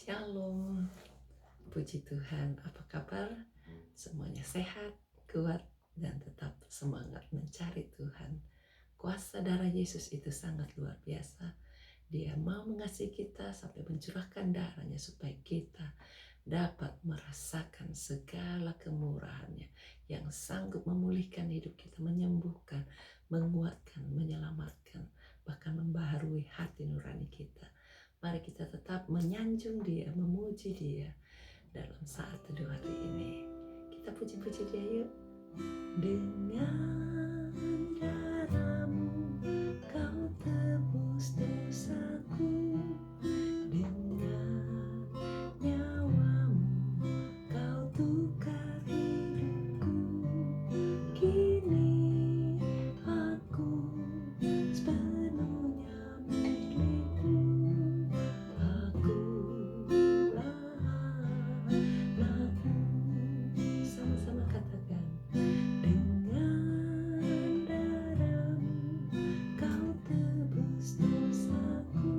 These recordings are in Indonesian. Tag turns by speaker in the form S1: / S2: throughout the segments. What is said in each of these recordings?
S1: Shalom, puji Tuhan, apa kabar? Semuanya sehat, kuat, dan tetap semangat mencari Tuhan. Kuasa darah Yesus itu sangat luar biasa. Dia mau mengasihi kita sampai mencurahkan darahnya supaya kita dapat merasakan segala kemurahannya yang sanggup memulihkan hidup kita, menyembuhkan, menguatkan, menyelamatkan, bahkan membaharui hati nurani kita. Mari kita tetap menyanjung Dia, memuji Dia dalam saat teduh hari ini. Kita puji-puji Dia yuk. Dengan darah-Mu Kau tebus dosaku, dengan nyawa-Mu Kau tukar hidupku. Kini aku sepenuhnya milik-Mu. Sama-sama katakan, dengan darah-Mu Kau tebus dosaku,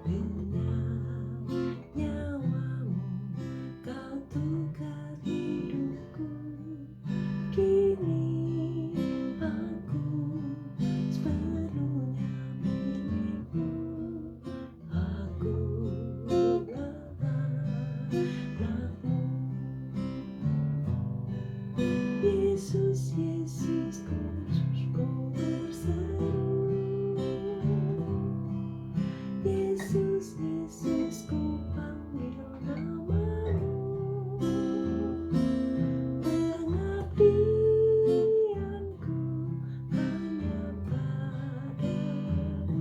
S1: dengan nyawa-Mu Kau tukar hidupku. Kini aku sepenuhnya milik-Mu. Yesus, Yesus, ku berseru. Yesus, Yesus, ku panggil nama-Mu. Pengabdianku hanya padamu.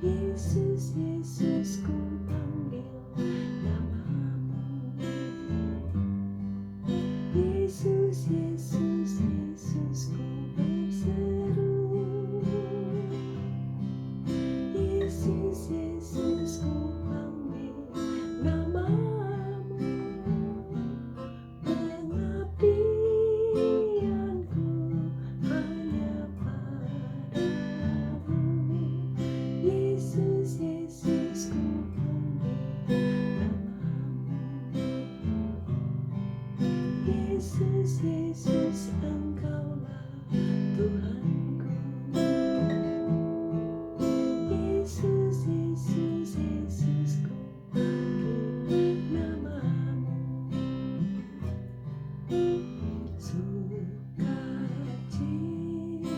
S1: Yesus, Yesus, ku panggil nama-Mu. Yesus, Yesus, Yesus, ku berseru. Yesus, Yesus, ku panggil nama-Mu. Pengabdianku hanya padamu. Yesus, Yesus, ku panggil nama-Mu. Yesus, Yesus, Engkaulah Tuhanku. Yesus, Yesus, Yesus, ku panggil nama-Mu.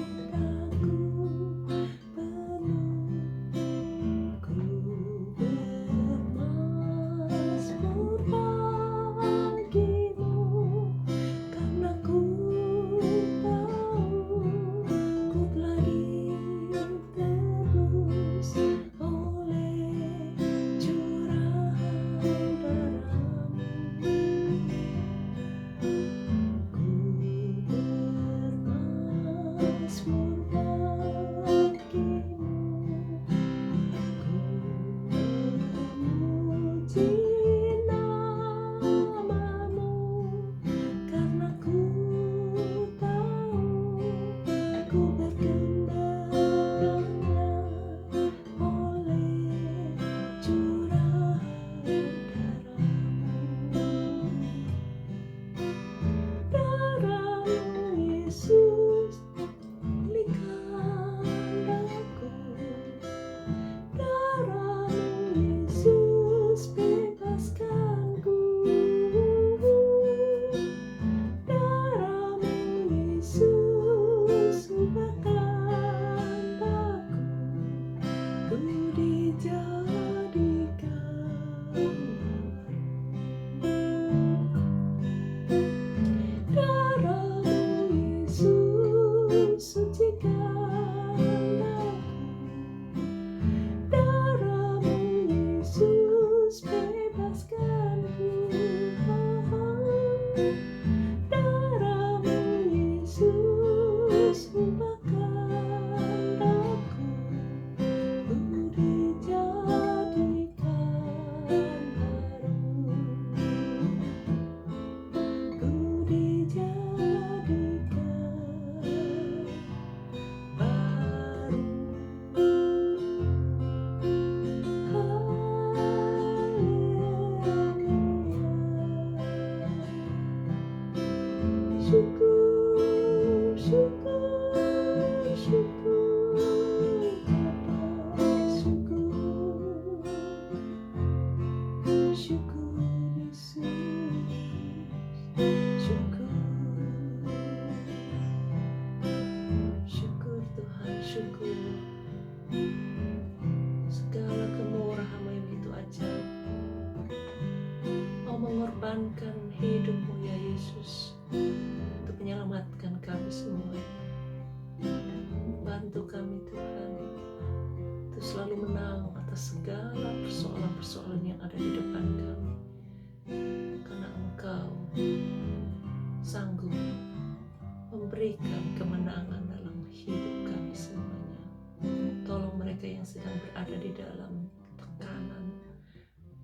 S1: Sukacitaku penuh, ku bermazmur bagimu, karena ku tahu ku telah ditebus oleh curahan darah-Mu. Ku bermazmur bagimu, ku memuji nama-Mu, karena ku tahu ku berkendaranya oleh curahan darah-Mu. Darah-Mu Yesus pulihkan daku. Darah-Mu Yesus bebaskan syukur Yesus, syukur, syukur Tuhan, syukur. Segala kemurahan-Mu yang begitu ajaib, Mau mengorbankan hidup-Mu ya Yesus untuk menyelamatkan kami semua. Bantu kami Tuhan untuk selalu menang atas segala persoalan-persoalan yang ada di depan kami, karena Engkau sanggup memberikan kemenangan dalam hidup kami semuanya. Tolong mereka yang sedang berada di dalam tekanan,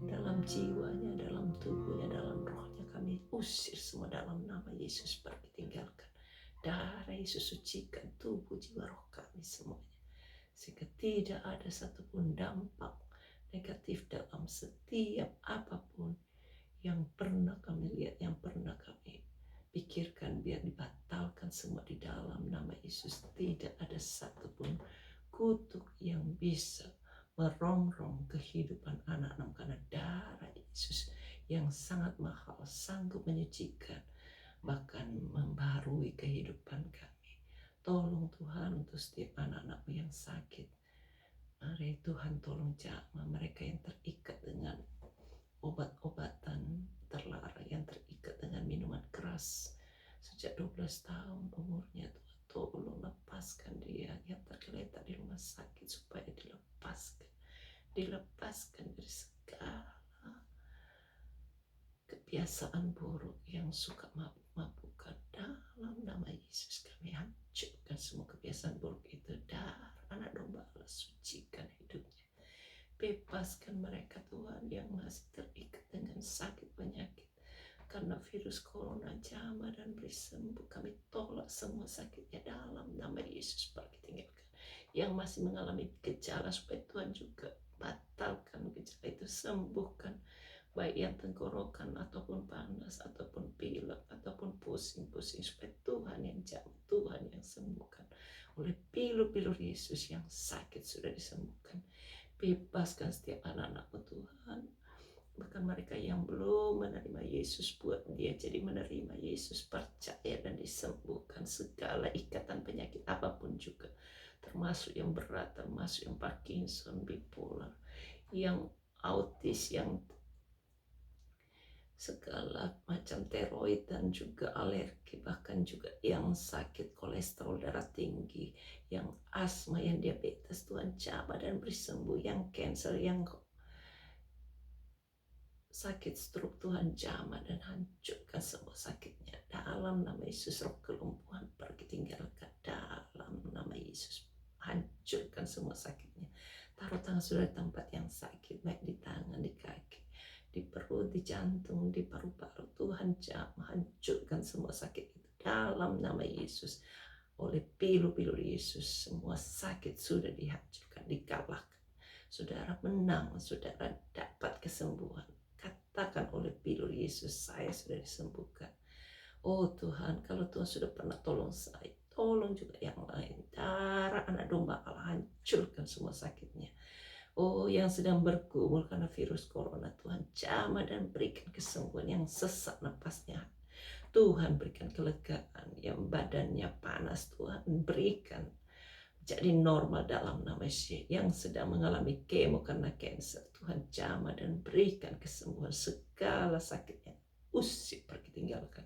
S1: dalam jiwanya, dalam tubuhnya, dalam rohnya, kami usir semua dalam nama Yesus, pergi tinggalkan. Darah Yesus sucikan tubuh, jiwa, roh kami semuanya, sehingga tidak ada satupun dampak negatif dalam setiap apapun yang pernah kami lihat, yang pernah kami pikirkan, biar dibatalkan semua di dalam nama Yesus. Tidak ada satupun kutuk yang bisa merongrong kehidupan anak-anak, karena darah Yesus yang sangat mahal sanggup menyucikan, bahkan membarui kehidupan kami. Tolong Tuhan untuk setiap anak-anak-Mu yang sakit. Mari Tuhan tolong jamah mereka yang terikat dengan obat-obatan terlarang, yang terikat dengan minuman keras sejak 12 tahun umurnya. Tuhan tolong lepaskan dia yang tergeletak di rumah sakit, supaya dilepaskan dari segala kebiasaan buruk yang suka mabuk-mabukan. Dalam nama Yesus kami hancurkan semua kebiasaan buruk itu. Darah anak domba Allah sucikan hidupnya. Bebaskan mereka Tuhan yang masih terikat dengan sakit penyakit karena virus corona. Jamah dan beri sembuh. Kami tolak semua sakitnya dalam nama Yesus, pergi tinggalkan. Yang masih mengalami gejala, supaya Tuhan juga batalkan gejala itu, sembuhkan, baik yang tenggorokan ataupun panas ataupun pilek ataupun pusing-pusing, supaya Tuhan yang jamah, Tuhan yang sembuhkan. Oleh pilu-pilu Yesus yang sakit sudah disembuhkan. Bebaskan setiap anak-anak-Mu Tuhan, bahkan mereka yang belum menerima Yesus, buat dia jadi menerima Yesus, percaya dan disembuhkan segala ikatan penyakit apapun juga, termasuk yang berat, termasuk yang Parkinson, bipolar, yang autis, yang segala macam tiroid dan juga alergi, bahkan juga yang sakit kolesterol darah tinggi, yang asma, yang diabetes. Tuhan jamah dan beri sembuh. Yang cancer, yang sakit stroke, Tuhan jamah dan hancurkan semua sakitnya dalam nama Yesus. Roh kelumpuhan pergi tinggalkan dalam nama Yesus. Hancurkan semua sakitnya. Taruh tangan saudara di tempat yang sakit, baik di tangan, di kaki, di perut, di jantung, di paru-paru. Tuhan jamah, hancurkan semua sakit itu dalam nama Yesus. Oleh pilu-pilu Yesus, semua sakit sudah dihancurkan, dikalahkan. Saudara menang, saudara dapat kesembuhan. Katakan oleh pilu Yesus, saya sudah disembuhkan. Oh Tuhan, kalau Tuhan sudah pernah tolong saya, tolong juga yang lain. Darah anak domba Allah, hancurkan semua sakitnya. Oh, yang sedang bergumul karena virus corona, Tuhan jamah dan berikan kesembuhan. Yang sesak napasnya, Tuhan berikan kelegaan. Yang badannya panas, Tuhan berikan jadi normal dalam nama Yesus. Yang sedang mengalami kemo karena cancer, Tuhan jamah dan berikan kesembuhan. Segala sakitnya usir, pergi tinggalkan.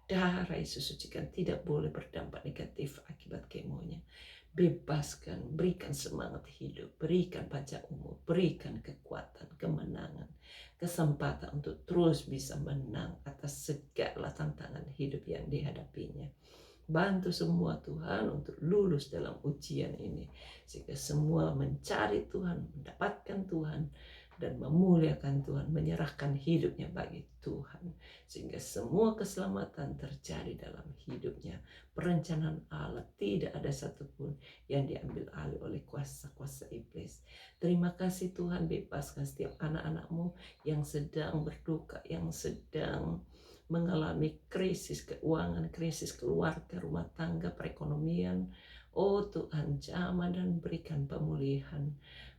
S1: Darah Yesus sucikan, tidak boleh berdampak negatif akibat kemonya. Bebaskan, berikan semangat hidup, berikan panjang umur, berikan kekuatan, kemenangan, kesempatan untuk terus bisa menang atas segala tantangan hidup yang dihadapinya. Bantu semua Tuhan untuk lulus dalam ujian ini, sehingga semua mencari Tuhan, mendapatkan Tuhan, dan memuliakan Tuhan, menyerahkan hidupnya bagi Tuhan, sehingga semua keselamatan terjadi dalam hidupnya. Perencanaan Allah tidak ada satupun yang diambil alih oleh kuasa-kuasa iblis. Terima kasih Tuhan, bebaskan setiap anak-anak-Mu yang sedang berduka, yang sedang mengalami krisis keuangan, krisis keluarga, rumah tangga, perekonomian. Oh Tuhan, jamah dan berikan pemulihan,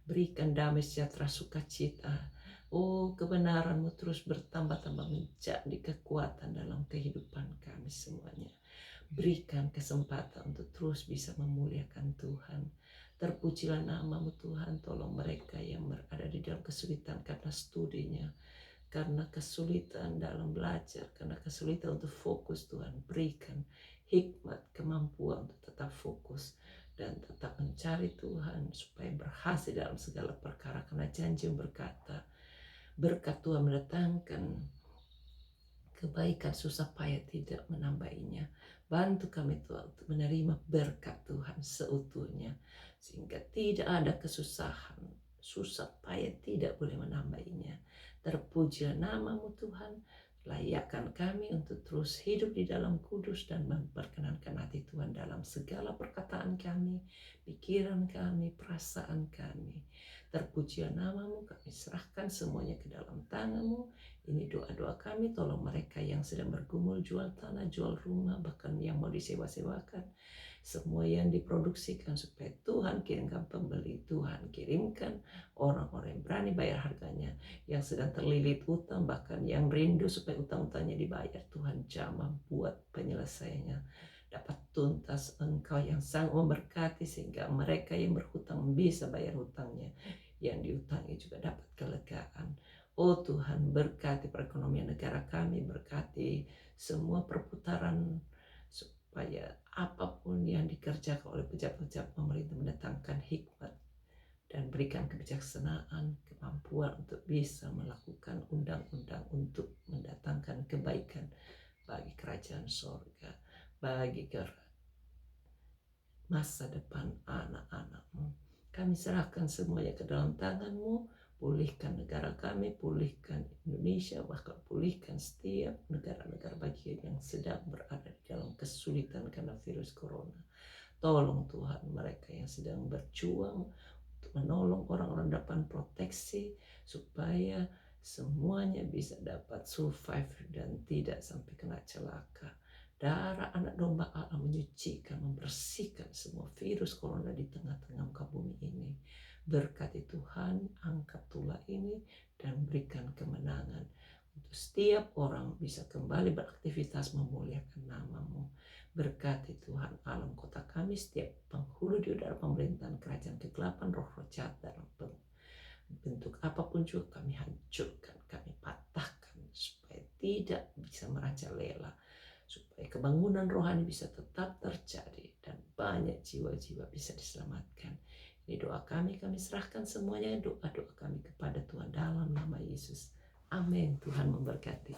S1: berikan damai sejahtera, sukacita. Oh, kebenaran-Mu terus bertambah-tambah menjadi kekuatan dalam kehidupan kami semuanya. Berikan kesempatan untuk terus bisa memuliakan Tuhan. Terpujilah nama-Mu Tuhan, tolong mereka yang berada di dalam kesulitan karena studinya, karena kesulitan dalam belajar, karena kesulitan untuk fokus. Tuhan berikan hikmat, kemampuan untuk tetap fokus dan tetap mencari Tuhan supaya berhasil dalam segala perkara, karena janji berkata berkat Tuhan mendatangkan kebaikan, susah payah tidak menambahinya. Bantu kami Tuhan untuk menerima berkat Tuhan seutuhnya, sehingga tidak ada kesusahan, susah payah tidak boleh menambahinya. Terpujilah nama-Mu Tuhan, layakkan kami untuk terus hidup di dalam kudus dan memperkenankan hati Tuhan dalam segala perkataan kami, pikiran kami, perasaan kami. Terpujilah nama-Mu, kami serahkan semuanya ke dalam tangan-Mu. Ini doa-doa kami, tolong mereka yang sedang bergumul jual tanah, jual rumah, bahkan yang mau disewa-sewakan. Semua yang diproduksikan supaya Tuhan kirimkan pembeli, Tuhan kirimkan orang-orang yang berani bayar harganya, yang sedang terlilit utang, bahkan yang rindu supaya utang-utangnya dibayar. Tuhan jamah buat penyelesaiannya dapat tuntas. Engkau yang sang memberkati sehingga mereka yang berhutang bisa bayar hutangnya, yang diutangi juga dapat kelegaan. Oh Tuhan, berkati perekonomian negara kami, berkati semua perputaran supaya apapun yang dikerjakan oleh pejabat-pejabat pemerintah mendatangkan hikmat dan berikan kebijaksanaan, kemampuan untuk bisa melakukan undang-undang untuk mendatangkan kebaikan bagi kerajaan sorga, bagi masa depan anak-anak-Mu. Kami serahkan semuanya ke dalam tangan-Mu. Pulihkan negara kami, pulihkan Indonesia, bahkan pulihkan setiap negara-negara bagian yang sedang berada di dalam kesulitan karena virus corona. Tolong Tuhan mereka yang sedang berjuang untuk menolong orang-orang dapat proteksi supaya semuanya bisa dapat survive dan tidak sampai kena celaka. Darah anak domba Allah menyucikan, membersihkan semua virus corona di tengah-tengah muka bumi ini. Berkati Tuhan, angkat tulah ini dan berikan kemenangan untuk setiap orang bisa kembali beraktivitas memuliakan nama-Mu. Berkati Tuhan alam kota kami, setiap penghulu di udara pemerintahan kerajaan kegelapan, roh-roh jahat dalam bentuk apapun juga kami hancurkan, kami patahkan supaya tidak bisa merajalela, supaya kebangunan rohani bisa tetap terjadi dan banyak jiwa-jiwa bisa diselamatkan. Ini doa kami serahkan semuanya, doa-doa kami kepada Tuhan dalam nama Yesus. Amin. Tuhan memberkati.